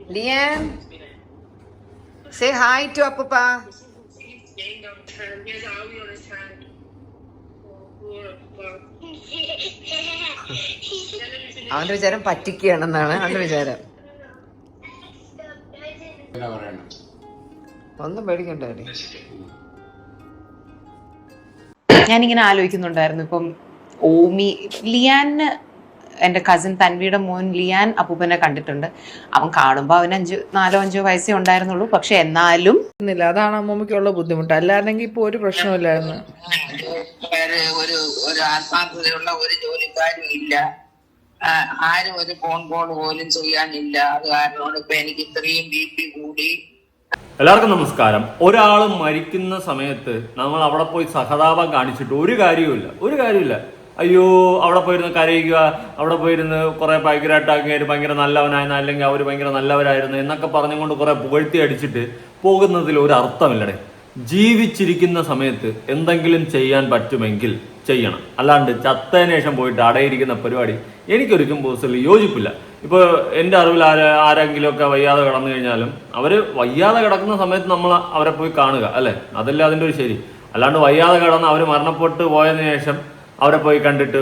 Lian, say hi to Apapa. അവന്റെ വിചാരം പറ്റിക്കുകയാണെന്നാണ് അവന്റെ വിചാരം. ഒന്നും പേടിക്കണ്ടേ. ഞാനിങ്ങനെ ആലോചിക്കുന്നുണ്ടായിരുന്നു, ഇപ്പം ഓമി ലിയാന്, എൻ്റെ കസിൻ തൻവിയുടെ മോൻ ലിയാൻ അപ്പൂപ്പനെ കണ്ടിട്ടുണ്ട്. അവൻ കാണുമ്പോൾ അവന് 4-5 വയസ്സേ ഉണ്ടായിരുന്നുള്ളൂ. പക്ഷെ എന്നാലും അതാണ് അമ്മൂമ്മയ്ക്കുള്ള ബുദ്ധിമുട്ട്. അല്ലായിരുന്നെങ്കിൽ ഇപ്പൊ ഒരു പ്രശ്നമില്ലായിരുന്നു. ഒരു ആത്മാർത്ഥതയുള്ള ഒരു ജോലിക്കാരും ഇല്ല, ആരും ഒരു ഫോൺ കോൾ പോലും ചെയ്യാനില്ല. അത് കാരണം ഇപ്പൊ എനിക്ക് ഇത്രയും BP കൂടി. എല്ലാവർക്കും നമസ്കാരം. ഒരാൾ മരിക്കുന്ന സമയത്ത് നമ്മൾ അവിടെ പോയി സഹതാപം കാണിച്ചിട്ട് ഒരു കാര്യമില്ല. അയ്യോ, അവിടെ പോയിരുന്ന് കരയുക, അവിടെ പോയിരുന്ന് കുറെ ഭയങ്കരമായിട്ടാക്കിയാൽ ഭയങ്കര നല്ലവനായിരുന്നു, അല്ലെങ്കിൽ അവർ ഭയങ്കര നല്ലവരായിരുന്നു എന്നൊക്കെ പറഞ്ഞുകൊണ്ട് കുറെ പുകഴ്ത്തി അടിച്ചിട്ട് പോകുന്നതിൽ ഒരു അർത്ഥമില്ലടേ. ജീവിച്ചിരിക്കുന്ന സമയത്ത് എന്തെങ്കിലും ചെയ്യാൻ പറ്റുമെങ്കിൽ ചെയ്യണം. അല്ലാണ്ട് ചത്തതിന് ശേഷം പോയിട്ട് അടയിരിക്കുന്ന പരിപാടി എനിക്കൊരിക്കും പേഴ്സണലി യോജിപ്പില്ല. ഇപ്പോൾ എൻ്റെ അറിവിൽ ആരെങ്കിലുമൊക്കെ വയ്യാതെ കിടന്നു കഴിഞ്ഞാലും അവർ വയ്യാതെ കിടക്കുന്ന സമയത്ത് നമ്മൾ അവരെ പോയി കാണുക, അല്ലേ? അതല്ലേ അതിൻ്റെ ഒരു ശരി. അല്ലാണ്ട് വയ്യാതെ കിടന്ന് അവർ മരണപ്പെട്ട് പോയതിനു ശേഷം അവരെ പോയി കണ്ടിട്ട്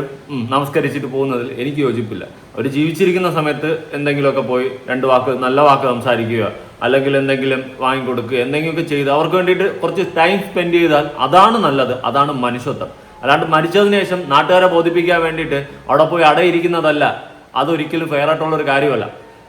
നമസ്കരിച്ചിട്ട് പോകുന്നതിൽ എനിക്ക് യോജിപ്പില്ല. അവർ ജീവിച്ചിരിക്കുന്ന സമയത്ത് എന്തെങ്കിലുമൊക്കെ പോയി 2 വാക്ക് നല്ല വാക്ക് സംസാരിക്കുക, അല്ലെങ്കിൽ എന്തെങ്കിലും വാങ്ങിക്കൊടുക്കുക, എന്തെങ്കിലുമൊക്കെ ചെയ്ത് അവർക്ക് വേണ്ടിയിട്ട് കുറച്ച് ടൈം സ്പെൻഡ് ചെയ്താൽ അതാണ് നല്ലത്, അതാണ് മനുഷ്യത്വം. അല്ലാണ്ട് മരിച്ചതിന് ശേഷം നാട്ടുകാരെ ബോധിപ്പിക്കാൻ വേണ്ടിയിട്ട് അവിടെ പോയി അടയിരിക്കുന്നതല്ല. അതൊരിക്കലും ഫെയർ ആയിട്ടുള്ളൊരു കാര്യമല്ല.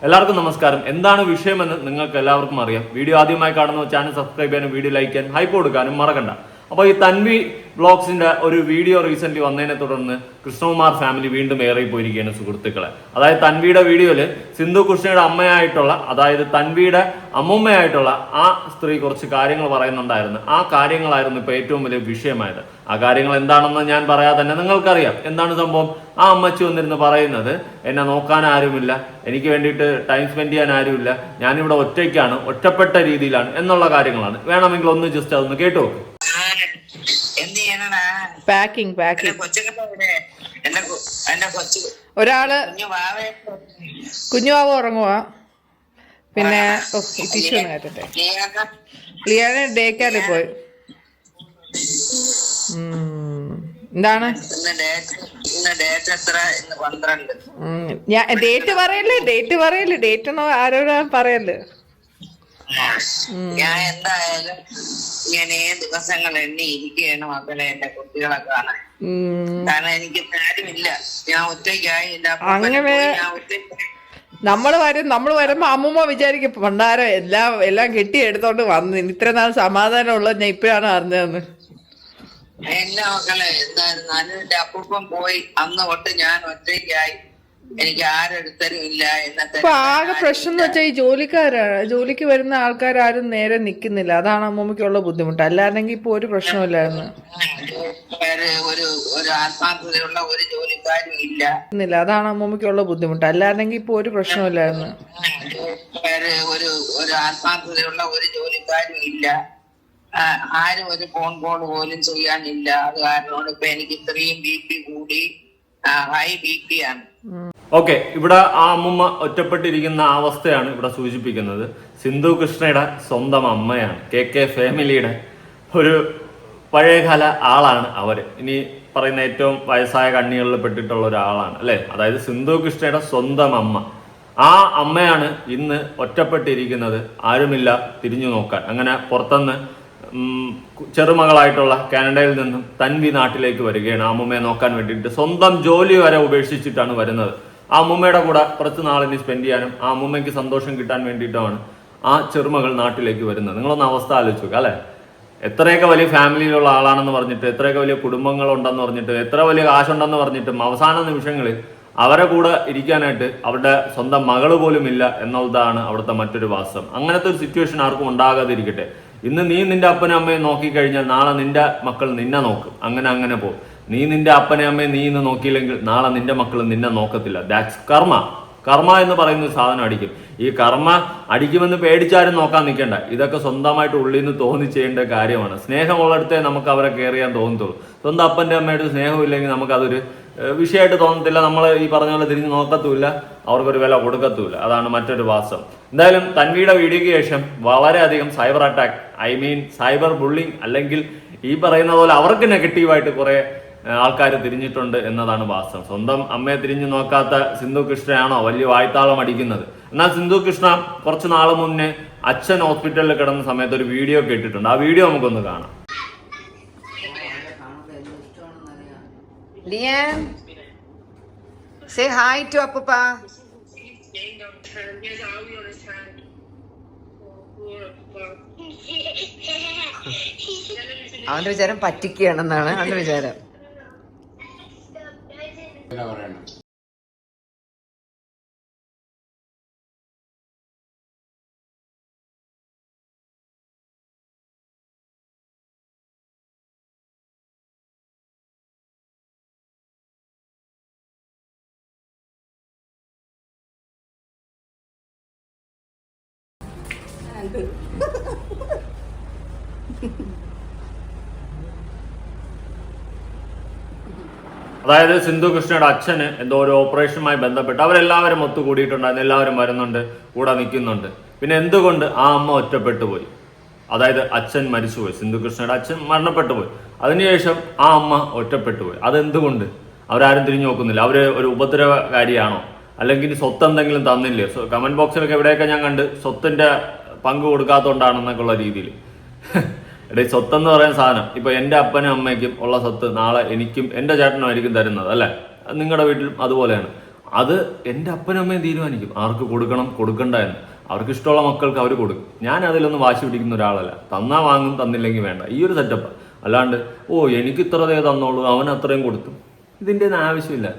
എല്ലാവർക്കും നമസ്കാരം. എന്താണ് വിഷയമെന്ന് നിങ്ങൾക്ക് എല്ലാവർക്കും അറിയാം. വീഡിയോ ആദ്യമായി കാണുന്ന ചാനൽ സബ്സ്ക്രൈബ് ചെയ്യാനും വീഡിയോ ലൈക്ക് ചെയ്യാനും ഹൈപ്പ് കൊടുക്കാനും മറക്കണ്ട. അപ്പോൾ ഈ തൻവി വ്ളോഗ്സിന്റെ ഒരു വീഡിയോ റീസെന്റ് വന്നതിനെ തുടർന്ന് കൃഷ്ണകുമാർ ഫാമിലി വീണ്ടും ഏറെ പോയിരിക്കുകയാണ് സുഹൃത്തുക്കളെ. അതായത് തൻവിയുടെ വീഡിയോയില് സിന്ധു കൃഷ്ണയുടെ അമ്മയായിട്ടുള്ള, അതായത് തൻവിയുടെ അമ്മുമ്മയായിട്ടുള്ള ആ സ്ത്രീ കുറച്ച് കാര്യങ്ങൾ പറയുന്നുണ്ടായിരുന്നു. ആ കാര്യങ്ങളായിരുന്നു ഇപ്പൊ ഏറ്റവും വലിയ വിഷയമായത്. ആ കാര്യങ്ങൾ എന്താണെന്ന് ഞാൻ പറയാതെ തന്നെ നിങ്ങൾക്കറിയാം എന്താണ് സംഭവം. ആ അമ്മച്ചി വന്നിരുന്ന് പറയുന്നത്, എന്നെ നോക്കാൻ ആരുമില്ല, എനിക്ക് വേണ്ടിയിട്ട് ടൈം സ്പെൻഡ് ചെയ്യാൻ ആരുമില്ല, ഞാനിവിടെ ഒറ്റയ്ക്കാണ്, ഒറ്റപ്പെട്ട രീതിയിലാണ് എന്നുള്ള കാര്യങ്ങളാണ്. വേണമെങ്കിൽ ഒന്ന് ജസ്റ്റ് അതൊന്ന് കേട്ടു നോക്ക്. പാക്കിംഗ് ഒരാള് കുഞ്ഞുവാവ ഉറങ്ങുവാ. പിന്നെ ടിഷ്യൂ ഒന്ന് കേട്ടെ. ലിയാന് ഡേ കെയറിൽ പോയി. എന്താണ് ഡേറ്റ് പറയല്ലേ, ഡേറ്റ് ഒന്നും ആരോടാ പറയല്ലേ. ഞാൻ എന്തായാലും ഇങ്ങനെ ദിവസങ്ങൾ എണ്ണി ഇരിക്കുകയാണ് മക്കളെ എന്റെ കുട്ടികളെ കാണാൻ. കാരണം എനിക്ക് ആരുമില്ല, ഞാൻ ഒറ്റയ്ക്കായി. അങ്ങനെ നമ്മൾ വരുമ്പോ അമ്മൂമ്മ വിചാരിക്കും പണ്ടാരം എല്ലാം കെട്ടിയെടുത്തോണ്ട് വന്നു, ഇത്ര നാൾ സമാധാനം ഉള്ളത് ഞാൻ ഇപ്പഴാണ് അറിഞ്ഞതെന്ന്. എല്ലാ മക്കളെ എന്തായിരുന്നു, എന്റെ അപ്പൂപ്പൻ പോയി അന്ന് തൊട്ട് ഞാൻ ഒറ്റയ്ക്കായി, എനിക്ക് ആരെടുത്തരും ഇല്ല. ഇപ്പൊ ആകെ പ്രശ്നം എന്ന് വെച്ചാൽ ഈ ജോലിക്ക് വരുന്ന ആൾക്കാരും നേരെ നിക്കുന്നില്ല. അതാണ് അമ്മൂമ്മയ്ക്കുള്ള ബുദ്ധിമുട്ട്. അല്ലായിരുന്നെങ്കിൽ ഇപ്പൊ ഒരു പ്രശ്നമില്ലായിരുന്നു. ഒരു ആത്മാർത്ഥതയുള്ള ഒരു ജോലിക്കാരും ഇല്ല. അതാണ് അമ്മൂമ്മയ്ക്കുള്ള ബുദ്ധിമുട്ട്. അല്ലായിരുന്നെങ്കിൽ ഇപ്പൊ ഒരു പ്രശ്നമില്ലായിരുന്നു. ഒരു ആത്മാർത്ഥതയുള്ള ഒരു ജോലിക്കാരും ഇല്ല, ആരും ഒരു ഫോൺ കോൾ പോലും ചെയ്യാനില്ല. അത് കാരണം ഇപ്പൊ എനിക്ക് ഇത്രയും BP കൂടി, ഹൈ BP ആണ്. ഓക്കെ, ഇവിടെ ആ അമ്മുമ്മ ഒറ്റപ്പെട്ടിരിക്കുന്ന അവസ്ഥയാണ് ഇവിടെ സൂചിപ്പിക്കുന്നത്. സിന്ധു കൃഷ്ണയുടെ സ്വന്തം അമ്മയാണ്. KK ഫാമിലിയുടെ ഒരു പഴയകാല ആളാണ് അവര്. ഇനി പറയുന്ന ഏറ്റവും വയസ്സായ കണ്ണികളിൽ പെട്ടിട്ടുള്ള ഒരാളാണ്, അല്ലെ? അതായത് സിന്ധു കൃഷ്ണയുടെ സ്വന്തം അമ്മ. ആ അമ്മയാണ് ഇന്ന് ഒറ്റപ്പെട്ടിരിക്കുന്നത്, ആരുമില്ല തിരിഞ്ഞു നോക്കാൻ. അങ്ങനെ പുറത്തുനിന്ന് ചെറുമകളായിട്ടുള്ള കാനഡയിൽ നിന്നും തൻവി നാട്ടിലേക്ക് വരികയാണ് അമ്മുമ്മയെ നോക്കാൻ വേണ്ടിയിട്ട്. സ്വന്തം ജോലി വരെ ഉപേക്ഷിച്ചിട്ടാണ് വരുന്നത്. ആ അമ്മുമ്മയുടെ കൂടെ കുറച്ച് നാളിന് സ്പെൻഡ് ചെയ്യാനും ആ അമ്മുമ്മയ്ക്ക് സന്തോഷം കിട്ടാൻ വേണ്ടിയിട്ടാണ് ആ ചെറുമകൾ നാട്ടിലേക്ക് വരുന്നത്. നിങ്ങളൊന്ന് അവസ്ഥ ആലോചിച്ച് നോക്കുക, അല്ലെ? എത്രയൊക്കെ വലിയ ഫാമിലിയിലുള്ള ആളാണെന്ന് പറഞ്ഞിട്ട്, എത്രയൊക്കെ വലിയ കുടുംബങ്ങളുണ്ടെന്ന് പറഞ്ഞിട്ട്, എത്ര വലിയ കാശുണ്ടെന്ന് പറഞ്ഞിട്ടും അവസാന നിമിഷങ്ങളിൽ അവരെ കൂടെ ഇരിക്കാനായിട്ട് അവരുടെ സ്വന്തം മകള് പോലും ഇല്ല എന്നുള്ളതാണ് അവിടുത്തെ മറ്റൊരു വാസ്തവം. അങ്ങനത്തെ ഒരു സിറ്റുവേഷൻ ആർക്കും ഉണ്ടാകാതിരിക്കട്ടെ. ഇന്ന് നീ നിന്റെ അപ്പനും അമ്മയും നോക്കിക്കഴിഞ്ഞാൽ നാളെ നിന്റെ മക്കൾ നിന്നെ നോക്കും. അങ്ങനെ പോകും. നീ നിന്റെ അപ്പനെ അമ്മയെ നീ ഇന്ന് നോക്കിയില്ലെങ്കിൽ നാളെ നിന്റെ മക്കൾ നിന്നെ നോക്കത്തില്ല. ദാറ്റ്സ് കർമ്മ എന്ന് പറയുന്ന ഒരു സാധനം അടിക്കും. ഈ കർമ്മ അടിക്കുമെന്ന് പേടിച്ചാരും നോക്കാൻ നിൽക്കണ്ട. ഇതൊക്കെ സ്വന്തമായിട്ട് ഉള്ളിൽ നിന്ന് തോന്നി ചെയ്യേണ്ട കാര്യമാണ്. സ്നേഹമുള്ളിടത്തേ നമുക്ക് അവരെ കെയർ ചെയ്യാൻ തോന്നത്തുള്ളൂ. സ്വന്തം അപ്പൻ്റെ അമ്മയുടെ സ്നേഹമില്ലെങ്കിൽ നമുക്കതൊരു വിഷയമായിട്ട് തോന്നത്തില്ല. നമ്മൾ ഈ പറഞ്ഞ പോലെ തിരിഞ്ഞ് നോക്കത്തുമില്ല, അവർക്കൊരു വില കൊടുക്കത്തുമില്ല. അതാണ് മറ്റൊരു വാസ്തവം. എന്തായാലും തൻവിയുടെ വീഡിയോയ്ക്ക് ശേഷം വളരെയധികം സൈബർ അറ്റാക്ക്, സൈബർ ബുള്ളിങ്, അല്ലെങ്കിൽ ഈ പറയുന്ന പോലെ അവർക്ക് നെഗറ്റീവായിട്ട് കുറെ ആൾക്കാർ തിരിഞ്ഞിട്ടുണ്ട് എന്നതാണ് വാസ്തവം. സ്വന്തം അമ്മയെ തിരിഞ്ഞു നോക്കാത്ത സിന്ധു കൃഷ്ണയാണോ വലിയ വായ്ത്താളം അടിക്കുന്നത്? എന്നാൽ സിന്ധു കൃഷ്ണ കുറച്ച് നാൾ മുന്നേ അച്ഛൻ ഹോസ്പിറ്റലിൽ കിടന്ന സമയത്ത് ഒരു വീഡിയോ കേട്ടിട്ടുണ്ട്. ആ വീഡിയോ നമുക്കൊന്ന് കാണാം. Liyan, say hi to Appa. അവന്റെ വിചാരം പറ്റിക്കുകയാണെന്നാണ് അവന്റെ വിചാരം. അതായത് സിന്ധു കൃഷ്ണയുടെ അച്ഛന് എന്തോ ഒരു ഓപ്പറേഷനുമായി ബന്ധപ്പെട്ട് അവരെല്ലാവരും ഒത്തുകൂടിയിട്ടുണ്ടായിരുന്നു, എല്ലാവരും വരുന്നുണ്ട്, കൂടെ നിൽക്കുന്നുണ്ട്. പിന്നെ എന്തുകൊണ്ട് ആ അമ്മ ഒറ്റപ്പെട്ടു പോയി? അതായത് അച്ഛൻ മരിച്ചുപോയി, സിന്ധു കൃഷ്ണയുടെ അച്ഛൻ മരണപ്പെട്ടു പോയി. അതിനുശേഷം ആ അമ്മ ഒറ്റപ്പെട്ടു പോയി. അതെന്തുകൊണ്ട്? അവരാരും തിരിഞ്ഞു നോക്കുന്നില്ല. അവര് ഒരു ഉപദ്രവകാരിയാണോ, അല്ലെങ്കിൽ സ്വത്ത് എന്തെങ്കിലും തന്നില്ലേ? കമന്റ് ബോക്സിലൊക്കെ എവിടെയൊക്കെ ഞാൻ കണ്ട് സ്വത്തിന്റെ പങ്ക് കൊടുക്കാത്തതുകൊണ്ടാണെന്നൊക്കെ ഉള്ള രീതിയിൽ. എടേ, സ്വത്തെന്ന് പറയുന്ന സാധനം ഇപ്പൊ എന്റെ അപ്പനും അമ്മയ്ക്കും ഉള്ള സ്വത്ത് നാളെ എനിക്കും എന്റെ ചേട്ടനും ആയിരിക്കും തരുന്നത്, അല്ലെ? നിങ്ങളുടെ വീട്ടിലും അതുപോലെയാണ്. അത് എന്റെ അപ്പനും അമ്മയും തീരുമാനിക്കും ആർക്ക് കൊടുക്കണം കൊടുക്കണ്ട എന്ന്. അവർക്ക് ഇഷ്ടമുള്ള മക്കൾക്ക് അവർ കൊടുക്കും. ഞാൻ അതിലൊന്നും വാശി പിടിക്കുന്ന ഒരാളല്ല. തന്നാ വാങ്ങും, തന്നില്ലെങ്കിൽ വേണ്ട, ഈ ഒരു സെറ്റപ്പ്. അല്ലാണ്ട് എനിക്ക് ഇത്രതേ തന്നോളൂ, അവൻ അത്രയും കൊടുത്തു, ഇതിൻ്റെ ഒന്നും ആവശ്യമില്ല.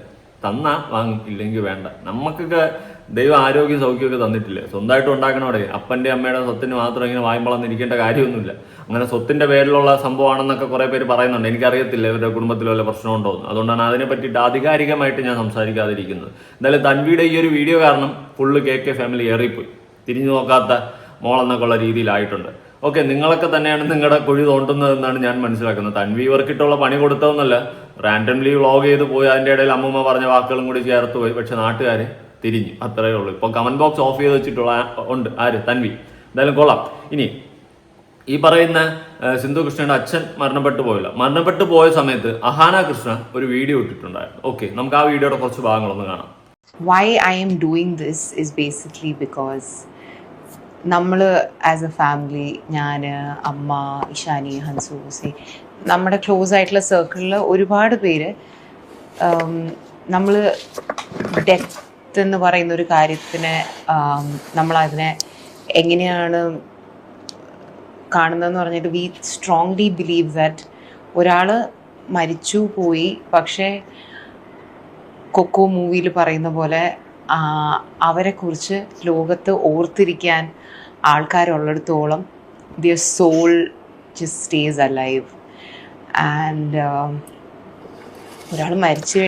തന്നാ വാങ്ങും, ഇല്ലെങ്കിൽ വേണ്ട. നമുക്കൊക്കെ ദൈവം ആരോഗ്യ സൗഖ്യമൊക്കെ തന്നിട്ടില്ലേ? സ്വന്തമായിട്ട് ഉണ്ടാക്കണോടെ. അപ്പൻ്റെ അമ്മയുടെ സ്വത്തിന് മാത്രം ഇങ്ങനെ വായ്പളന്നിരിക്കേണ്ട കാര്യമൊന്നുമില്ല. അങ്ങനെ സ്വത്തിന്റെ പേരിലുള്ള സംഭവമാണെന്നൊക്കെ കുറെ പേര് പറയുന്നുണ്ട്. എനിക്കറിയത്തില്ല ഇവരുടെ കുടുംബത്തിൽ വല്ല പ്രശ്നമുണ്ടോ എന്ന്. അതുകൊണ്ടാണ് അതിനെ പറ്റിയിട്ട് ആധികാരികമായിട്ട് ഞാൻ സംസാരിക്കാതിരിക്കുന്നത്. എന്തായാലും തൻവിയുടെ ഈ ഒരു വീഡിയോ കാരണം ഫുള്ള് KK ഫാമിലി ഏറിപ്പോയി. തിരിഞ്ഞു നോക്കാത്ത മോളെന്നൊക്കെ ഉള്ള രീതിയിലായിട്ടുണ്ട്. ഓക്കെ, നിങ്ങളൊക്കെ തന്നെയാണ് നിങ്ങളുടെ കുഴി തോണ്ടുന്നതെന്നാണ് ഞാൻ മനസ്സിലാക്കുന്നത്. തൻവി ഇവർക്കിട്ടുള്ള പണി കൊടുത്തതെന്നല്ല, റാൻഡംലി വ്ളോഗ് ചെയ്ത് പോയി. അതിൻ്റെ ഇടയിൽ അമ്മൂമ്മ പറഞ്ഞ വാക്കുകളും കൂടി ചേർത്ത് പോയി. പക്ഷെ നാട്ടുകാർ തിരിഞ്ഞു, അത്രയേ ഉള്ളൂ. ഇപ്പം കമന്റ് ബോക്സ് ഓഫ് ചെയ്ത് വെച്ചിട്ടുള്ള ഉണ്ട് ആര്? തൻവി. എന്തായാലും കൊള്ളാം. ഇനി ഈ പറയുന്ന സിന്ധു കൃഷ്ണയുടെ അച്ഛൻ മരണപ്പെട്ടു പോയില്ല. മരണപ്പെട്ടു പോയ സമയത്ത് അഹാന കൃഷ്ണ ഒരു വീഡിയോ ഇട്ടിട്ടുണ്ടായിരുന്നു. ഓക്കെ, നമുക്ക് ആ വീഡിയോയുടെ കുറച്ച് ഭാഗങ്ങളൊന്ന് കാണാം. Why I am doing this is basically because നമ്മൾ ആസ് എ ഫാമിലി, ഞാൻ, അമ്മ, ഇഷാനി, ഹൻസു, ഹുസൈ, നമ്മുടെ ക്ലോസ് ആയിട്ടുള്ള സർക്കിളിൽ ഒരുപാട് പേര് നമ്മൾ ഡെത്ത് എന്ന് പറയുന്ന ഒരു കാര്യത്തിനെ നമ്മളതിനെ എങ്ങനെയാണ് കാണുന്നതെന്ന് പറഞ്ഞിട്ട് വി സ്ട്രോങ്ലി ബിലീവ് ദാറ്റ് ഒരാൾ മരിച്ചു പോയി, പക്ഷേ കൊക്കോ മൂവിയിൽ പറയുന്ന പോലെ അവരെക്കുറിച്ച് ലോകത്ത് ഓർത്തിരിക്കാൻ ആൾക്കാരുള്ളിടത്തോളം their soul just stays alive. And ഒരാൾ മരിച്ചു.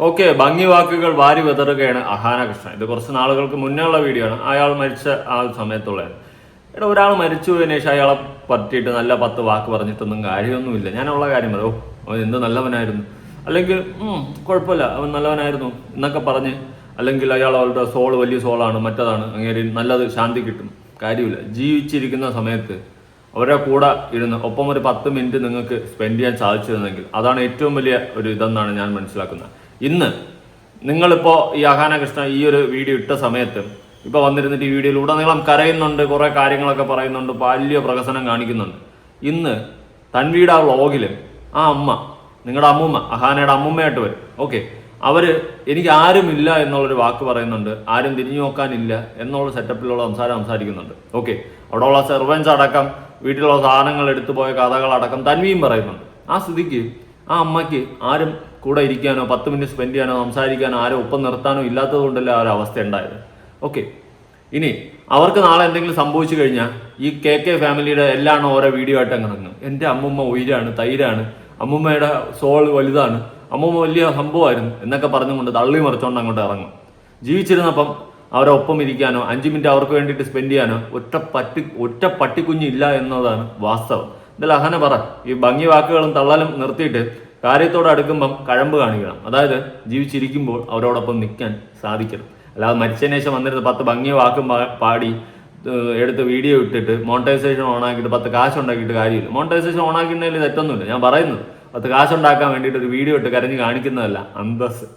ഓക്കെ, ഭംഗി വാക്കുകൾ വാരി വിതറുകയാണ് അഹാന കൃഷ്ണ. ഇത് കുറച്ച് നാളുകൾക്ക് മുന്നേ ഉള്ള വീഡിയോ ആണ്. അയാൾ മരിച്ച ആ സമയത്തുള്ളതാണ്. ഒരാൾ മരിച്ചു പോയതിനു ശേഷം അയാളെ പറ്റിയിട്ട് നല്ല 10 വാക്ക് പറഞ്ഞിട്ടൊന്നും കാര്യമൊന്നുമില്ല. ഞാനുള്ള കാര്യം പറയും, അവൻ എന്ത് നല്ലവനായിരുന്നു, അല്ലെങ്കിൽ കുഴപ്പമില്ല അവൻ നല്ലവനായിരുന്നു എന്നൊക്കെ പറഞ്ഞ്, അല്ലെങ്കിൽ അവളുടെ സോൾ വലിയ സോളാണ്, മറ്റതാണ്, അങ്ങനെ നല്ലത്, ശാന്തി കിട്ടും. കാര്യമില്ല. ജീവിച്ചിരിക്കുന്ന സമയത്ത് അവരുടെ കൂടെ ഇരുന്ന് ഒപ്പം ഒരു 10 മിനിറ്റ് നിങ്ങൾക്ക് സ്പെൻഡ് ചെയ്യാൻ സാധിച്ചിരുന്നെങ്കിൽ അതാണ് ഏറ്റവും വലിയ ഒരു ഇതെന്നാണ് ഞാൻ മനസ്സിലാക്കുന്നത്. ഇന്ന് നിങ്ങളിപ്പോൾ ഈ അഹാന കൃഷ്ണ ഈ ഒരു വീഡിയോ ഇട്ട സമയത്ത് ഇപ്പോൾ വന്നിരുന്നിട്ട് ഈ വീഡിയോയിലുടനീളം കരയുന്നുണ്ട്, കുറേ കാര്യങ്ങളൊക്കെ പറയുന്നുണ്ട്, വലിയ പ്രകസനം കാണിക്കുന്നുണ്ട്. ഇന്ന് തൻവിയുടെ ആ വ്ളോഗിൽ ആ അമ്മ, നിങ്ങളുടെ അമ്മൂമ്മ, അഹാനയുടെ അമ്മൂമ്മയായിട്ട് വരും. ഓക്കെ, അവര് എനിക്ക് ആരുമില്ല എന്നുള്ളൊരു വാക്ക് പറയുന്നുണ്ട്, ആരും തിരിഞ്ഞു നോക്കാനില്ല എന്നുള്ള സെറ്റപ്പിലുള്ള സംസാരിക്കുന്നുണ്ട്. ഓക്കെ, അവിടെയുള്ള സെർവൻസ് അടക്കം, വീട്ടിലുള്ള സാധനങ്ങൾ എടുത്തു പോയ കഥകളടക്കം തൻവിയും പറയുന്നുണ്ട്. ആ സ്ഥിതിക്ക് ആ അമ്മയ്ക്ക് ആരും കൂടെ ഇരിക്കാനോ 10 മിനിറ്റ് സ്പെൻഡ് ചെയ്യാനോ സംസാരിക്കാനോ ആരോ ഒപ്പം നിർത്താനോ ഇല്ലാത്തത് കൊണ്ടല്ലേ ആ ഒരു അവസ്ഥ ഉണ്ടായത്. ഓക്കെ, ഇനി അവർക്ക് നാളെ എന്തെങ്കിലും സംഭവിച്ചു കഴിഞ്ഞാൽ ഈ KK ഫാമിലിയുടെ എല്ലാം ഓരോ വീഡിയോ ആയിട്ട് അങ്ങ് ഇറങ്ങും. എൻ്റെ അമ്മൂമ്മ ഉയിരാണ്, തൈരാണ്, അമ്മൂമ്മയുടെ സോൾ വലുതാണ്, അമ്മൂമ്മ വലിയ സംഭവമായിരുന്നു എന്നൊക്കെ പറഞ്ഞുകൊണ്ട് തള്ളി മറിച്ചുകൊണ്ട് അങ്ങോട്ട് ഇറങ്ങും. ജീവിച്ചിരുന്നപ്പം അവരെ ഒപ്പം ഇരിക്കാനോ 5 മിനിറ്റ് അവർക്ക് വേണ്ടിയിട്ട് സ്പെൻഡ് ചെയ്യാനോ ഒറ്റ പട്ടിക്കുഞ്ഞില്ല എന്നതാണ് വാസ്തവം. ഇതിൽ അഹന പറ, ഈ ഭംഗി വാക്കുകളും തള്ളലും നിർത്തിയിട്ട് കാര്യത്തോട് അടുക്കുമ്പം കഴമ്പ് കാണിക്കണം. അതായത് ജീവിച്ചിരിക്കുമ്പോൾ അവരോടൊപ്പം നിൽക്കാൻ സാധിക്കണം. അല്ലാതെ മരിച്ചതിന് ശേഷം വന്നിരുന്ന് 10 ഭംഗിയ വാക്കും പാടി എടുത്ത് വീഡിയോ ഇട്ടിട്ട് മോണിറ്റൈസേഷൻ ഓണാക്കിയിട്ട് 10 കാശ് ഉണ്ടാക്കിയിട്ട് കാര്യമില്ല. മോണിറ്റൈസേഷൻ ഓണാക്കുന്നതിൽ തെറ്റൊന്നുമില്ല. ഞാൻ പറയുന്നത് 10 കാശ് ഉണ്ടാക്കാൻ വേണ്ടിയിട്ട് ഒരു വീഡിയോ ഇട്ട് കരഞ്ഞ് കാണിക്കുന്നതല്ല അന്തസ്.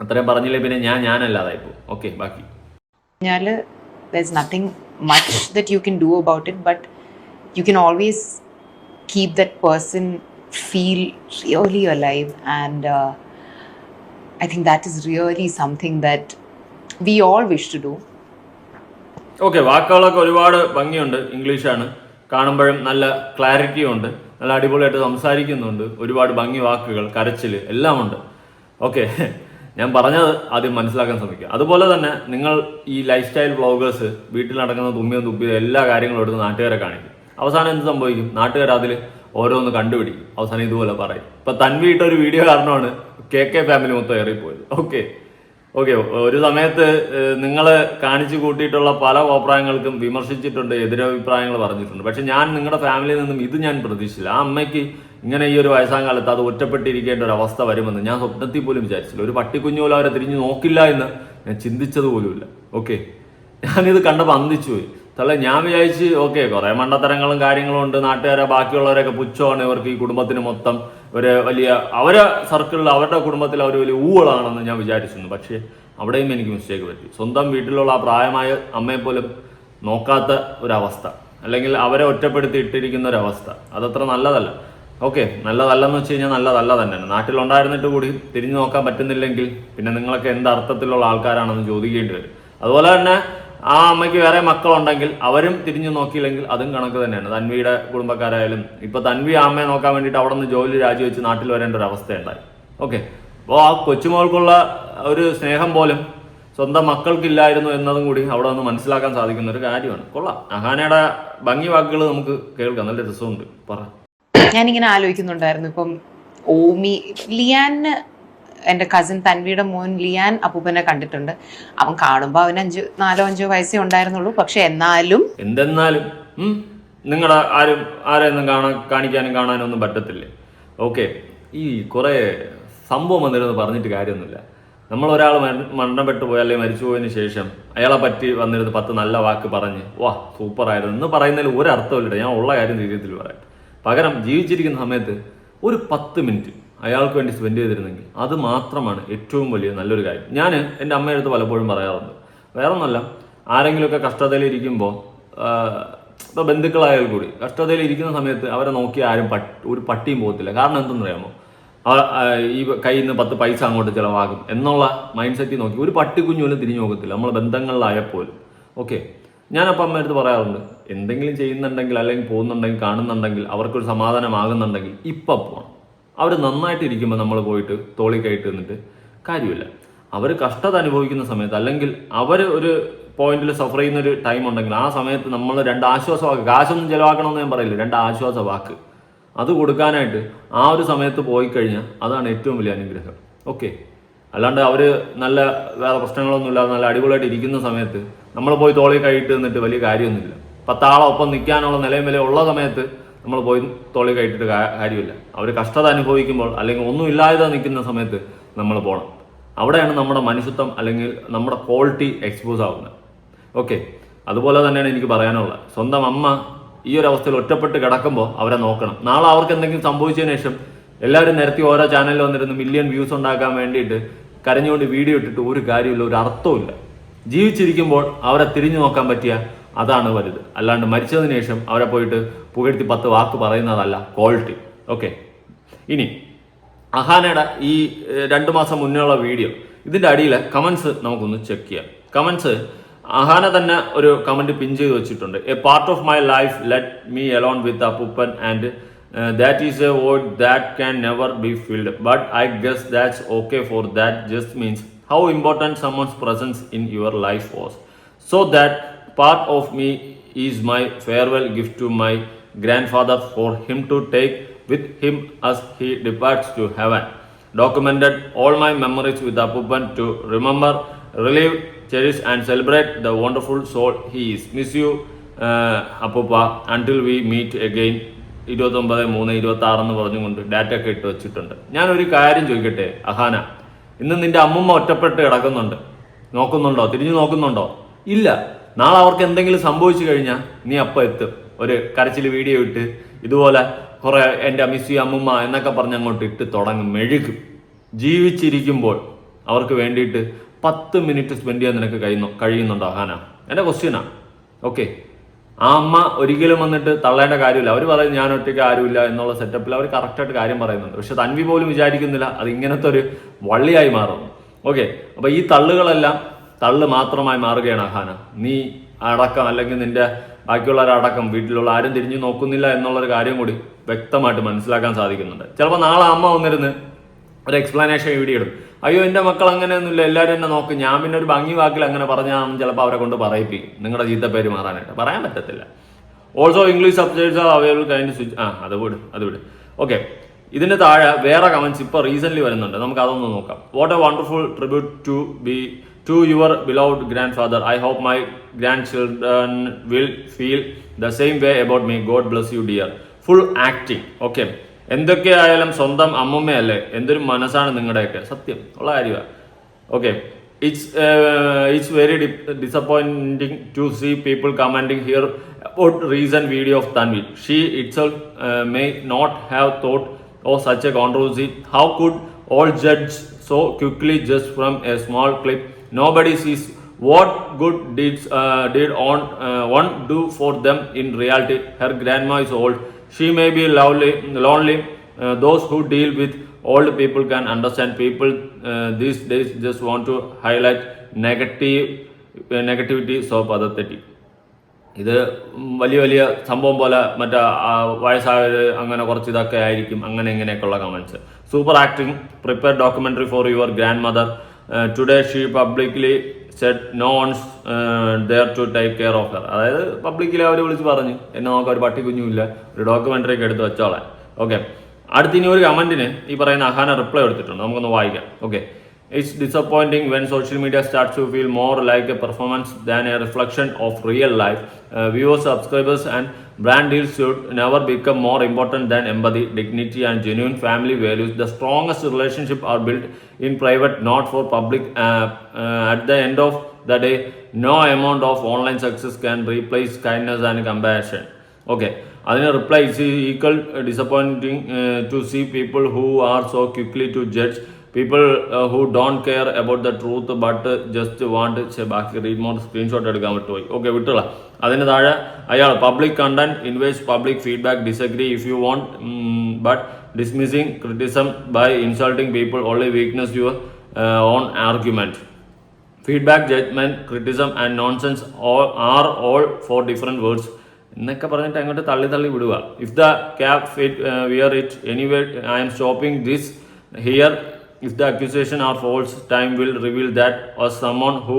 അത്രയും പറഞ്ഞില്ലേ പിന്നെ ഞാനല്ലാതായിപ്പോ. ഓക്കെ, ബാക്കി there's nothing much that you can do about it, but you can always keep that person feel really alive, and I think that is really something that we all wish to do. Okay, വാക്കുകളൊക്കെ ഒരുപാട് ഭംഗിയുണ്ട്, ഇംഗ്ലീഷാണ്, കാണുമ്പോഴും നല്ല ക്ലാരിറ്റിയും ഉണ്ട്, നല്ല അടിപൊളിയായിട്ട് സംസാരിക്കുന്നുണ്ട്, ഒരുപാട് ഭംഗി വാക്കുകൾ, കരച്ചിൽ എല്ലാം ഉണ്ട്. ഓക്കെ, ഞാൻ പറഞ്ഞത് ആദ്യം മനസ്സിലാക്കാൻ ശ്രമിക്കുക. അതുപോലെ തന്നെ നിങ്ങൾ ഈ ലൈഫ് സ്റ്റൈൽ വ്ളോഗേഴ്സ് വീട്ടിൽ നടക്കുന്ന തുമ്പിയും എല്ലാ കാര്യങ്ങളും എടുത്ത് നാട്ടുകാരെ കാണിക്കും. അവസാനം എന്ത് സംഭവിക്കും? നാട്ടുകാർ അതിൽ ഓരോന്ന് കണ്ടുപിടിക്കും. അവസാനം ഇതുപോലെ പറയും. ഇപ്പൊ തൻവി ഇട്ട ഒരു വീഡിയോ കാരണമാണ് KK ഫാമിലി മൊത്തം ഏറിപ്പോയത്. ഓക്കെ, ഒരു സമയത്ത് നിങ്ങൾ കാണിച്ചു കൂട്ടിയിട്ടുള്ള പല അഭിപ്രായങ്ങൾക്കും വിമർശിച്ചിട്ടുണ്ട്, എതിരഭിപ്രായങ്ങൾ പറഞ്ഞിട്ടുണ്ട്. പക്ഷെ ഞാൻ നിങ്ങളുടെ ഫാമിലിയിൽ നിന്നും ഇത് ഞാൻ പ്രതീക്ഷിച്ചില്ല. ആ അമ്മയ്ക്ക് ഇങ്ങനെ ഈ ഒരു വയസ്സാം കാലത്ത് അത് ഒറ്റപ്പെട്ടിരിക്കേണ്ട ഒരു അവസ്ഥ വരുമെന്ന് ഞാൻ സ്വപ്നത്തിൽ പോലും വിചാരിച്ചില്ല. ഒരു പട്ടിക്കുഞ്ഞു പോലും അവരെ തിരിഞ്ഞു നോക്കില്ല എന്ന് ഞാൻ ചിന്തിച്ചത് പോലുമില്ല. ഓക്കെ, ഞാനിത് കണ്ടപ്പോൾ അന്തിച്ചു പോയി. ഞാൻ വിചാരിച്ച് ഓക്കെ, കുറെ മണ്ടത്തരങ്ങളും കാര്യങ്ങളും ഉണ്ട്, നാട്ടുകാരെ ബാക്കിയുള്ളവരൊക്കെ പുച്ഛമാണ്, ഇവർക്ക് ഈ കുടുംബത്തിന് മൊത്തം ഒരു വലിയ അവരെ സർക്കിളിൽ അവരുടെ കുടുംബത്തിൽ അവർ വലിയ ഊളാണെന്ന് ഞാൻ വിചാരിച്ചിരുന്നു. പക്ഷേ അവിടെയും എനിക്ക് മിസ്റ്റേക്ക് പറ്റി. സ്വന്തം വീട്ടിലുള്ള ആ പ്രായമായ അമ്മയെ പോലും നോക്കാത്ത ഒരവസ്ഥ, അല്ലെങ്കിൽ അവരെ ഒറ്റപ്പെടുത്തി ഇട്ടിരിക്കുന്ന ഒരവസ്ഥ, അതത്ര നല്ലതല്ല. ഓക്കെ, നല്ലതല്ലെന്ന് വെച്ച് കഴിഞ്ഞാൽ നല്ലതല്ല തന്നെയാണ്. നാട്ടിലുണ്ടായിരുന്നിട്ട് കൂടി തിരിഞ്ഞു നോക്കാൻ പറ്റുന്നില്ലെങ്കിൽ പിന്നെ നിങ്ങളൊക്കെ എന്ത് അർത്ഥത്തിലുള്ള ആൾക്കാരാണെന്ന് ചോദിക്കേണ്ടി വരും. അതുപോലെ തന്നെ ആ അമ്മയ്ക്ക് വേറെ മക്കളുണ്ടെങ്കിൽ അവരും തിരിഞ്ഞു നോക്കിയില്ലെങ്കിൽ അതും കണക്ക് തന്നെയാണ്. തൻവിയുടെ കുടുംബക്കാരായാലും ഇപ്പൊ തൻവി ആ അമ്മയെ നോക്കാൻ വേണ്ടിയിട്ട് അവിടെ നിന്ന് ജോലി രാജിവെച്ച് നാട്ടിൽ വരേണ്ട ഒരു അവസ്ഥയുണ്ടായി. ഓക്കെ, അപ്പോൾ ആ കൊച്ചുമോൾക്കുള്ള ഒരു സ്നേഹം പോലും സ്വന്തം മക്കൾക്കില്ലായിരുന്നു എന്നതും കൂടി അവിടെ നിന്ന് മനസ്സിലാക്കാൻ സാധിക്കുന്ന ഒരു കാര്യമാണ്. കൊള്ളാം, അഹാനയുടെ ഭംഗി വാക്കുകൾ നമുക്ക് കേൾക്കാം, നല്ല രസമുണ്ട്. പറ. ഞാനിങ്ങനെ ആലോചിക്കുന്നുണ്ടായിരുന്നു, ഇപ്പം ലിയാന് എൻ്റെ കസിൻ തൻവിയുടെ മോൻ ലിയാൻ അപ്പൂപ്പനെ കണ്ടിട്ടുണ്ട്. അവൻ കാണുമ്പോൾ അവന് 4-5 വയസ്സേ ഉണ്ടായിരുന്നുള്ളൂ. പക്ഷെ എന്തെന്നാലും നിങ്ങളുടെ ആരെയൊന്നും കാണിക്കാനും കാണാനും ഒന്നും പറ്റത്തില്ലേ? ഓക്കെ, ഈ കുറെ സംഭവം വന്നിരുന്ന് പറഞ്ഞിട്ട് കാര്യമൊന്നുമില്ല. നമ്മൾ ഒരാൾ മരണപ്പെട്ടു പോയി അല്ലെങ്കിൽ മരിച്ചു പോയതിനു ശേഷം അയാളെ പറ്റി വന്നിരുന്ന് 10 നല്ല വാക്ക് പറഞ്ഞ് വാ സൂപ്പറായിരുന്നു എന്ന് പറയുന്നതിൽ ഒരർത്ഥമില്ല. ഞാൻ ഉള്ള കാര്യം രീതിയിൽ പറയാം. പകരം ജീവിച്ചിരിക്കുന്ന സമയത്ത് ഒരു 10 മിനിറ്റ് അയാൾക്ക് വേണ്ടി സ്പെൻഡ് ചെയ്തിരുന്നെങ്കിൽ അത് മാത്രമാണ് ഏറ്റവും വലിയ നല്ലൊരു കാര്യം. ഞാൻ എൻ്റെ അമ്മയുടെ അടുത്ത് പലപ്പോഴും പറയാറുണ്ട്, വേറെ ഒന്നല്ല, ആരെങ്കിലുമൊക്കെ കഷ്ടതയിലിരിക്കുമ്പോൾ ഇപ്പോൾ ബന്ധുക്കളായാൽ കൂടി കഷ്ടതയിലിരിക്കുന്ന സമയത്ത് അവരെ നോക്കി ആരും ഒരു പട്ടിയും പോകത്തില്ല. കാരണം എന്തെന്നറിയാമോ? ഈ കയ്യിൽ നിന്ന് 10 പൈസ അങ്ങോട്ട് ചിലവാകും എന്നുള്ള മൈൻഡ് സെറ്റിൽ നോക്കി ഒരു പട്ടിക്കുഞ്ഞുപോലും തിരിഞ്ഞു നോക്കത്തില്ല, നമ്മളെ ബന്ധങ്ങളിലായപ്പോലും. ഓക്കെ, ഞാനപ്പോൾ അമ്മ അടുത്ത് പറയാറുണ്ട്, എന്തെങ്കിലും ചെയ്യുന്നുണ്ടെങ്കിൽ അല്ലെങ്കിൽ പോകുന്നുണ്ടെങ്കിൽ കാണുന്നുണ്ടെങ്കിൽ അവർക്കൊരു സമാധാനമാകുന്നുണ്ടെങ്കിൽ ഇപ്പം പോകണം. അവർ നന്നായിട്ട് ഇരിക്കുമ്പോൾ നമ്മൾ പോയിട്ട് തോളി കയറ്റി നിന്നിട്ട് കാര്യമില്ല. അവർ കഷ്ടത അനുഭവിക്കുന്ന സമയത്ത് അല്ലെങ്കിൽ അവർ ഒരു പോയിന്റിൽ സഫർ ചെയ്യുന്ന ഒരു ടൈം ഉണ്ടെങ്കിൽ ആ സമയത്ത് നമ്മൾ 2 ആശ്വാസവാക്ക്, കാശൊന്നും ചിലവാക്കണമെന്ന് ഞാൻ പറയില്ല, 2 ആശ്വാസ വാക്ക് അത് കൊടുക്കാനായിട്ട് ആ ഒരു സമയത്ത് പോയി കഴിഞ്ഞാൽ അതാണ് ഏറ്റവും വലിയ അനുഗ്രഹം. ഓക്കെ, അല്ലാണ്ട് അവർ നല്ല വേറെ പ്രശ്നങ്ങളൊന്നും ഇല്ലാതെ നല്ല അടിപൊളിയായിട്ട് ഇരിക്കുന്ന സമയത്ത് നമ്മൾ പോയി തോളി കയറ്റി നിന്നിട്ട് വലിയ കാര്യമൊന്നുമില്ല. 10 ആളെ ഒപ്പം നിൽക്കാനുള്ള നിലയും വില ഉള്ള സമയത്ത് നമ്മൾ പോയി തോളി കയറ്റിട്ട് കാര്യമില്ല. അവർ കഷ്ടത അനുഭവിക്കുമ്പോൾ അല്ലെങ്കിൽ ഒന്നും ഇല്ലാതെ നിൽക്കുന്ന സമയത്ത് നമ്മൾ പോകണം. അവിടെയാണ് നമ്മുടെ മനുഷ്യത്വം അല്ലെങ്കിൽ നമ്മുടെ ക്വാളിറ്റി എക്സ്പോസ് ആവുന്നത്. ഓക്കെ, അതുപോലെ തന്നെയാണ് എനിക്ക് പറയാനുള്ളത്. സ്വന്തം അമ്മ ഈ ഒരു അവസ്ഥയിൽ ഒറ്റപ്പെട്ട് കിടക്കുമ്പോൾ അവരെ നോക്കണം. നാളെ അവർക്ക് എന്തെങ്കിലും സംഭവിച്ചതിന് ശേഷം എല്ലാവരും നിരത്തി ഓരോ ചാനലിൽ വന്നിരുന്ന് മില്യൺ വ്യൂസ് ഉണ്ടാക്കാൻ വേണ്ടിയിട്ട് കരഞ്ഞുകൊണ്ട് വീഡിയോ ഇട്ടിട്ട് ഒരു കാര്യമില്ല, ഒരു അർത്ഥമില്ല. ജീവിച്ചിരിക്കുമ്പോൾ അവരെ തിരിഞ്ഞു നോക്കാൻ പറ്റിയ അതാണ് വലുത്. അല്ലാണ്ട് മരിച്ചതിന് ശേഷം അവരെ പോയിട്ട് പുകഴ്ത്തി 10 വാക്ക് പറയുന്നതല്ല ക്വാളിറ്റി. ഓക്കെ, ഇനി അഹാനയുടെ ഈ 2 മാസം മുന്നേയുള്ള വീഡിയോ, ഇതിൻ്റെ അടിയിൽ കമൻസ് നമുക്കൊന്ന് ചെക്ക് ചെയ്യാം. കമൻസ് അഹാന തന്നെ ഒരു കമൻറ്റ് പിൻ ചെയ്ത് വെച്ചിട്ടുണ്ട്. A part of my life let me alone with അപ്പൂപ്പൻ and that is a word that can never be filled but I guess that's okay for that just means how important someone's presence in your life was. So that part of me is my farewell gift to my grandfather for him to take with him as he departs to heaven. Documented all my memories with Appupan to remember, relive, cherish and celebrate the wonderful soul he is. Miss you, Appupa, until we meet again. 29/3/26 എന്ന് പറഞ്ഞുകൊണ്ട് data ഒക്കെ ഇട്ട് വെച്ചിട്ടുണ്ട്. ഞാനൊരു കാര്യം ചോദിക്കട്ടെ അഹാന, ഇന്ന് നിന്റെ അമ്മുമ്മ ഒറ്റപ്പെട്ട് കിടക്കുന്നുണ്ട്, നോക്കുന്നുണ്ടോ, തിരിഞ്ഞു നോക്കുന്നുണ്ടോ? ഇല്ല. നാളെ അവർക്ക് എന്തെങ്കിലും സംഭവിച്ചു കഴിഞ്ഞാൽ നീ അപ്പം എത്തും, ഒരു കരച്ചിൽ വീഡിയോ ഇട്ട് ഇതുപോലെ കുറെ എൻ്റെ മിസ് അമ്മുമ്മ എന്നൊക്കെ പറഞ്ഞ് അങ്ങോട്ട് ഇട്ട് തുടങ്ങും, മെഴുകും. ജീവിച്ചിരിക്കുമ്പോൾ അവർക്ക് വേണ്ടിയിട്ട് 10 മിനിറ്റ് സ്പെൻഡ് ചെയ്യാൻ നിനക്ക് കഴിയുന്നുണ്ടോ അഹാന? എൻ്റെ ക്വസ്റ്റ്യനാണ്. ഓക്കെ, ആ അമ്മ ഒരിക്കലും വന്നിട്ട് തള്ളേണ്ട കാര്യമില്ല. അവർ പറയും ഞാൻ ഒറ്റയ്ക്ക് ആരുമില്ല എന്നുള്ള സെറ്റപ്പിൽ അവർ കറക്റ്റായിട്ട് കാര്യം പറയുന്നുണ്ട്. പക്ഷെ തൻവി പോലും വിചാരിക്കുന്നില്ല അത് ഇങ്ങനത്തെ ഒരു വള്ളിയായി മാറുന്നു. ഓക്കെ, അപ്പൊ ഈ തള്ളുകളെല്ലാം തള്ളു മാത്രമായി മാറുകയാണ് അഹാന. നീ അടക്കം അല്ലെങ്കിൽ നിന്റെ ബാക്കിയുള്ളവരടക്കം വീട്ടിലുള്ള ആരും തിരിഞ്ഞു നോക്കുന്നില്ല എന്നുള്ളൊരു കാര്യം കൂടി വ്യക്തമായിട്ട് മനസ്സിലാക്കാൻ സാധിക്കുന്നുണ്ട്. ചിലപ്പോൾ നാളെ അമ്മ വന്നിരുന്ന് ഒരു എക്സ്പ്ലനേഷൻ വീഡിയോ ഇടും, അയ്യോ എൻ്റെ മക്കൾ അങ്ങനെയൊന്നുമില്ല, എല്ലാവരും എന്നെ നോക്കും, ഞാൻ പിന്നെ ഒരു ഭംഗി വാക്കിൽ അങ്ങനെ പറഞ്ഞാൽ ചിലപ്പോൾ അവരെ കൊണ്ട് പറയിപ്പിക്കും നിങ്ങളുടെ ചീത്തപ്പേര് മാറാനായിട്ട്. പറയാൻ പറ്റത്തില്ല. Also English subjects are available kind switch. അത് വിട്. ഓക്കെ, ഇതിന്റെ താഴെ വേറെ കമന്റ്സ് ഇപ്പോൾ റീസെന്റ് വരുന്നുണ്ട്, നമുക്ക് അതൊന്ന് നോക്കാം. What A wonderful tribute to your beloved grandfather. I hope my grandchildren will feel the same way about me. God bless you dear. Full acting. Okay, എന്തൊക്കെയായാലും സ്വന്തം അമ്മമ്മയല്ലേ, എന്തൊരു മനസ്സാണ് നിങ്ങളുടെയൊക്കെ, സത്യം ഉള്ള കാര്യമാണ്. Okay, it's very disappointing to see people commenting here about recent video of Tanvi. She itself may not have thought of such a controversy. How could all judge so quickly just from a small clip? Nobody sees what good deeds did one do for them in reality. Her grandma is old. She may be lonely. Those who deal with old people can understand. People these days just want to highlight negativity so pathetic. ഇത് വലിയ വലിയ സംഭവം പോലെ മറ്റേ വയസ്സായവർ അങ്ങനെ കുറച്ച് ഇതൊക്കെ ആയിരിക്കും, അങ്ങനെ ഇങ്ങനെയൊക്കെയുള്ള comments. Super acting, prepare documentary for your grandmother. Today she publicly said no one's there to take care of her. അതായത് പബ്ലിക്കലി അവർ വിളിച്ച് പറഞ്ഞു എന്നെ നോക്കാൻ ഒരു പട്ടിക്കുഞ്ഞുമില്ല, ഒരു ഡോക്യുമെന്ററി ഒക്കെ എടുത്ത് വെച്ചോളാൻ. ഓക്കെ, അടുത്തിനി ഒരു കമന്റിന് ഈ പറയുന്ന അഹാന റിപ്ലൈ എടുത്തിട്ടുണ്ട്, നമുക്കൊന്ന് വായിക്കാം. Okay, it's disappointing when social media starts to feel more like a performance than a reflection of real life. Viewers, subscribers and brand deals should never become more important than empathy, dignity and genuine family values. The strongest relationships are built in private, not for public. At the end of the day, no amount of online success can replace kindness and compassion. Okay, അതിന് reply is equal disappointing to see people who are so quickly to judge. People who don't care about the truth but just want ബാക്കി read more screenshot എടുക്കാൻ പറ്റുപോയി. Okay, വിട്ടുള്ള. അതിന് താഴെ അയാൾ public content invites public feedback disagree if you want but dismissing criticism by insulting people only weakness your own argument. Feedback, judgement, criticism and nonsense are all four different words എന്നൊക്കെ പറഞ്ഞിട്ട് അങ്ങോട്ട് തള്ളി വിടുക. If the cap fit wear it anyway I am stopping this here. If the accusation are false, time will reveal that. As someone who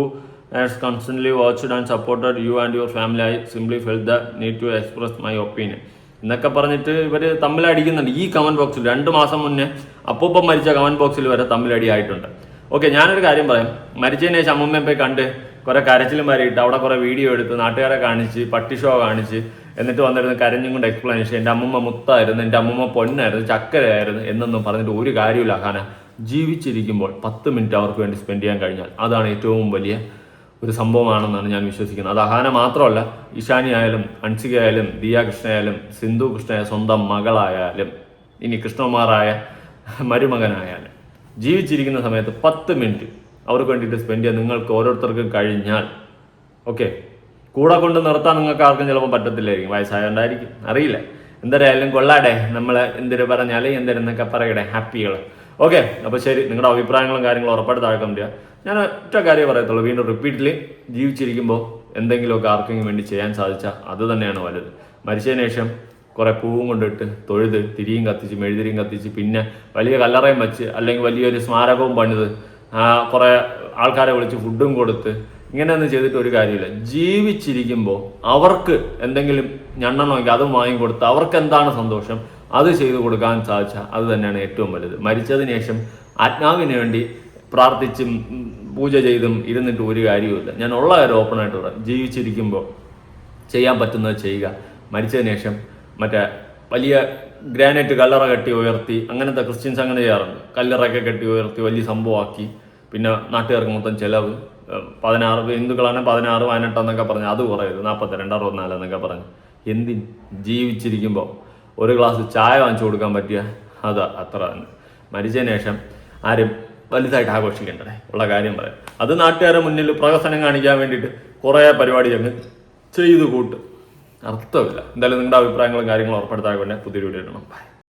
has constantly watched and supported you and your family, I simply felt the need to express my opinion. എന്നൊക്കെ പറഞ്ഞിട്ട് ഇവർ തമ്മിലടിക്കുന്നുണ്ട് ഈ comment ബോക്സിൽ. 2 മാസം മുന്നേ അപ്പൂപ്പം മരിച്ച comment ബോക്സിൽ വരെ തമ്മിലടി ആയിട്ടുണ്ട്. ഓക്കെ, ഞാനൊരു കാര്യം പറയാം. മരിച്ചതിന് ശേഷം അമ്മൂമ്മയെ പോയി കണ്ട് കുറെ കരച്ചിലും വരെയിട്ട് അവിടെ കുറെ വീഡിയോ എടുത്ത് നാട്ടുകാരെ കാണിച്ച് പട്ടി ഷോ കാണിച്ച് എന്നിട്ട് വന്നിരുന്ന് കരഞ്ഞും കൊണ്ട് എക്സ്പ്ലനേഷൻ എൻ്റെ അമ്മൂമ്മ മുത്തായിരുന്നു, എൻ്റെ അമ്മൂമ്മ പൊന്നായിരുന്നു, ചക്കരയായിരുന്നു എന്നൊന്നും പറഞ്ഞിട്ട് ഒരു കാര്യമില്ല. ഖാന ജീവിച്ചിരിക്കുമ്പോൾ 10 മിനിറ്റ് അവർക്ക് വേണ്ടി സ്പെൻഡ് ചെയ്യാൻ കഴിഞ്ഞാൽ അതാണ് ഏറ്റവും വലിയ ഒരു സംഭവമാണെന്നാണ് ഞാൻ വിശ്വസിക്കുന്നത്. അത് അഹാന മാത്രമല്ല, ഇഷാനി ആയാലും അൻസിക ആയാലും ദിയ കൃഷ്ണ ആയാലും സിന്ധു കൃഷ്ണയായ സ്വന്തം മകളായാലും ഇനി കൃഷ്ണകുമാറായ മരുമകനായാലും ജീവിച്ചിരിക്കുന്ന സമയത്ത് 10 മിനിറ്റ് അവർക്ക് വേണ്ടിയിട്ട് സ്പെൻഡ് ചെയ്യാൻ നിങ്ങൾക്ക് ഓരോരുത്തർക്കും കഴിഞ്ഞാൽ ഓക്കെ, കൂടെ കൊണ്ട് നിർത്താൻ നിങ്ങൾക്ക് ആർക്കും ചിലപ്പോൾ പറ്റത്തില്ലായിരിക്കും, വയസ്സായോണ്ടായിരിക്കും, അറിയില്ല. എന്തായാലും കൊള്ളാടെ, നമ്മൾ എന്തൊരു പറഞ്ഞാൽ എന്തെന്നൊക്കെ പറയട്ടെ, ഹാപ്പികൾ. ഓക്കെ, അപ്പോൾ ശരി, നിങ്ങളുടെ അഭിപ്രായങ്ങളും കാര്യങ്ങളും ഉറപ്പായിട്ട് താഴെ കമന്റ് ചെയ്യുക. ഞാൻ ഒറ്റ കാര്യം പറയത്തുള്ളൂ, വീണ്ടും റിപ്പീറ്റ്ലി, ജീവിച്ചിരിക്കുമ്പോൾ എന്തെങ്കിലുമൊക്കെ ആർക്കെങ്കിലും വേണ്ടി ചെയ്യാൻ സാധിച്ചാൽ അത് തന്നെയാണ് വലുത്. മരിച്ചതിന് ശേഷം കുറേ പൂവും കൊണ്ടിട്ട് തൊഴുത് തിരിയും കത്തിച്ച് മെഴുതിരിയും കത്തിച്ച് പിന്നെ വലിയ കല്ലറയും വെച്ച് അല്ലെങ്കിൽ വലിയൊരു സ്മാരകവും പണിത് കുറേ ആൾക്കാരെ വിളിച്ച് ഫുഡും കൊടുത്ത് ഇങ്ങനെയൊന്നും ചെയ്തിട്ട് ഒരു കാര്യമില്ല. ജീവിച്ചിരിക്കുമ്പോൾ അവർക്ക് എന്തെങ്കിലും ഞണ്ണമെങ്കിൽ അതും വാങ്ങിക്കൊടുത്ത് അവർക്ക് എന്താണ് സന്തോഷം അത് ചെയ്തു കൊടുക്കാൻ സാധിച്ചാൽ അത് തന്നെയാണ് ഏറ്റവും വലുത്. മരിച്ചതിന് ശേഷം ആത്മാവിന് വേണ്ടി പ്രാർത്ഥിച്ചും പൂജ ചെയ്തും ഇരുന്നിട്ട് ഒരു കാര്യവുമില്ല. ഞാൻ ഉള്ള കാര്യം ഓപ്പണായിട്ട് പറയാം, ജീവിച്ചിരിക്കുമ്പോൾ ചെയ്യാൻ പറ്റുന്നത് ചെയ്യുക. മരിച്ചതിന് ശേഷം മറ്റേ വലിയ ഗ്രാനൈറ്റ് കല്ലറ കെട്ടി ഉയർത്തി, അങ്ങനത്തെ ക്രിസ്ത്യൻസ് അങ്ങനെ ചെയ്യാറുണ്ട്. കല്ലറയൊക്കെ കെട്ടി ഉയർത്തി വലിയ സംഭവമാക്കി, പിന്നെ നാട്ടുകാർക്ക് മൊത്തം ചിലവ് 16, ഹിന്ദുക്കളാണ് 16, 18 എന്നൊക്കെ പറഞ്ഞ് അത് കുറയത് 42, 64 എന്നൊക്കെ പറഞ്ഞ്. എന്തിന്? ജീവിച്ചിരിക്കുമ്പോൾ ഒരു ഗ്ലാസ് ചായ വാങ്ങിച്ചു കൊടുക്കാൻ പറ്റിയ അത് അത്ര തന്നെ. മരിച്ചതിന് ശേഷം ആരും വലുതായിട്ട് ആഘോഷിക്കേണ്ടേ, ഉള്ള കാര്യം പറയാം. അത് നാട്ടുകാരുടെ മുന്നിൽ പ്രഹസനം കാണിക്കാൻ വേണ്ടിയിട്ട് കുറേ പരിപാടി അങ്ങ് ചെയ്തു കൂട്ടും, അർത്ഥമില്ല. എന്തായാലും നിങ്ങളുടെ അഭിപ്രായങ്ങളും കാര്യങ്ങളും ഉറപ്പെടുത്താൻ വേണ്ടി പുതിയൊരു വീഡിയോ ഇടണം. ബൈ.